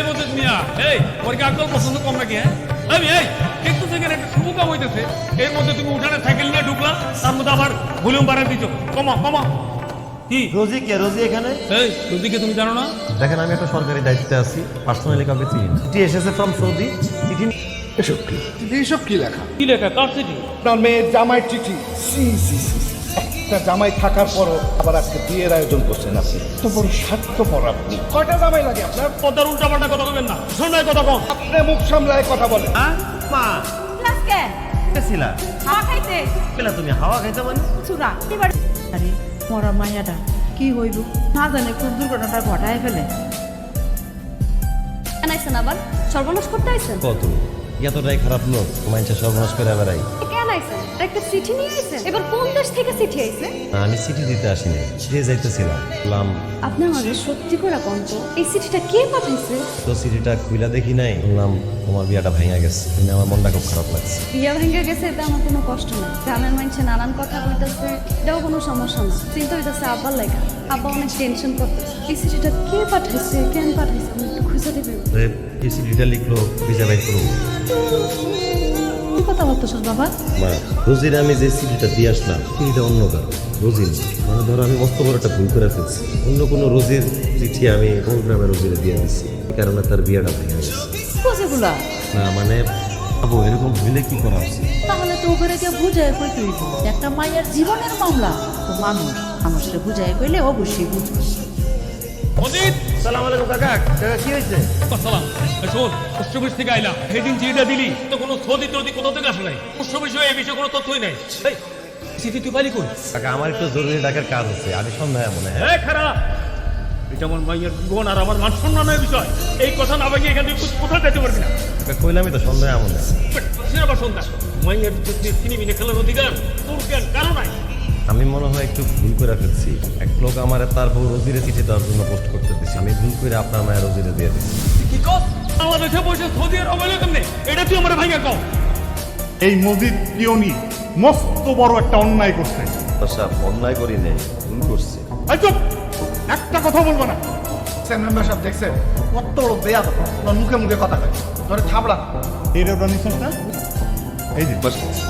মজিদ মিয়া, এই ওর কি আকল পছন্দ কম নাকি? হ্যাঁ আমি এই একটু থেকে একটা শুভ কাম হইতেছে, এর মধ্যে তুমি উঠানে সাইকেল নিয়ে ঢুকলা, তার মধ্যে আবার ভলিউম বাড়ায় দিচ্ছ। কমা কমা। কি রোজি কে? রোজি এখানে? এই রোজিকে তুমি জানো না? দেখেন আমি একটা সরকারি দায়িত্বে আছি, পার্সোনালি কাউকে চিনি না। চিঠি এসেছে ফ্রম সৌদি। চিঠি এসব কি এইসব কি লেখা? কি লেখা? কার চিঠি? আপনার মেয়ের জামাই চিঠি। সি সি সি সি। একটা জামাই থাকার পরও আবার আজকে বিয়ের আয়োজন করছেন আপনি। তো বড় স্বার্থপর আপনি। কয়টা জামাই লাগে আপনার? পদার উল্টা পাল্টা কথা বলবেন না, শোনায় কথা কম। আপনি মুখ সামলায় কথা বলেন। হ্যাঁ মা ক্লাস কে? গেছিলা? হাওয়া খাইতে পেলা তুমি হাওয়া খাইতে মানে? চুরা এবার আরে মরা মাইয়াটা কি হইব না জানে কোন দুর্ঘটনাটা ঘটায় ফেলে। কেন আইছেন আবার? সর্বনাশ করতে আইছেন? কত এতটাই খারাপ লোক মানুষে সর্বনাশ করে বেড়াই? কেন আইছেন? একটা চিঠি নিয়ে আইছেন? এবার কোন দেশ থেকে চিঠি আইছে? আমি চিঠি দিতে আসিনি, চিঠি যাইতেছিলাম। বললাম আপনি আমাকে সত্যি করে কোন তো এই চিঠিটা কে পাঠাইছে? তো চিঠিটা খুইলা দেখি নাই, বললাম তোমার বিয়াটা ভেঙে গেছে। শুনে আমার মনটা খুব খারাপ লাগছে। বিয়া ভেঙে গেছে, এটা আমার কোনো কষ্ট নাই। গ্রামের মানুষে নানান কথা কইতাছে, এটাও কোনো সমস্যা না। চিন্তা হইতাছে আব্বার লাগা, আব্বা অনেক টেনশন করতেছে। এই চিঠিটা কে পাঠাইছে, কেন পাঠাইছে, আমি একটু খুঁজে দিবেন। এই চিঠিটা লিখলো ভিজা বাইক করবো। কি কথা বলতেছ বাবা? মা রোজির আমি যে চিঠিটা দিয়ে আসলাম, চিঠিটা অন্য কারো, রোজির না। মানে ধরো আমি মস্ত বড় একটা ভুল করে ফেলছি। অন্য কোনো রোজির চিঠি আমি কোন গ্রামে রোজিরে দিয়ে দিচ্ছি, এই কারণে তার বিয়েটা ভেঙে গেছে। কোজেগুলা না মানে বাবু এরকম হইলে কি করা উচিত? তাহলে তো ওখানে গিয়ে বুঝায় কই তুই একটা মায়ের জীবনের মামলা তো মানুষকে বুঝায় কইলে অবশ্যই বুঝবে। মজিদ, সালাম আলাইকুম কাকা। কাকা কি হয়েছে? আসসালাম। এই শোন, পোস্ট অফিস থেকে আইলাম। হেডিং চিঠিটা দিলি তো কোনো সৌদি টৌদি কোথা থেকে আসে নাই। পোস্ট অফিসে এই বিষয়ে কোনো তথ্যই নাই। এই চিঠি তুই পালি কই? কাকা আমার একটু জরুরি ডাকার কাজ আছে, আমি সন্ধ্যায় মনে হয়। এই খারাপ, এটা আমার মাইয়ের জীবন আর আমার মান সম্মানের বিষয়। এই কথা না ভাঙিয়ে এখান থেকে কোথাও যেতে পারবি না। কাকা কইলামই তো সন্ধ্যায় মনে হয়। সে আবার সন্ধ্যা, মাইয়ের চিনিমিনে খেলার অধিকার তোর জ্ঞান কারো নাই। আমি মনে হয় একটু ভুল করে ফেলছি। এক লোক আমার তার বউ রোজিরে চিঠি দেওয়ার জন্য পোস্ট করতে দিচ্ছি, আমি ভুল করে আপনার মায়ের রোজিরে দিয়ে দিচ্ছি। কি কস? বাংলাদেশে বসে সৌদি আরব হইলো কেমনে? এটা তুই আমার ভাইয়া কও। এই মসজিদ পিওনি মস্ত বড় একটা অন্যায় করছে। সাহেব অন্যায় করি নেই, ভুল করছি। এই চুপ, একটা কথা বলবো না। মেম্বার সাহেব দেখছেন কত বড় বেয়া মুখে মুখে কথা কয়, ধরে থাবড়া। এই রেবরানি সংস্থা এই যে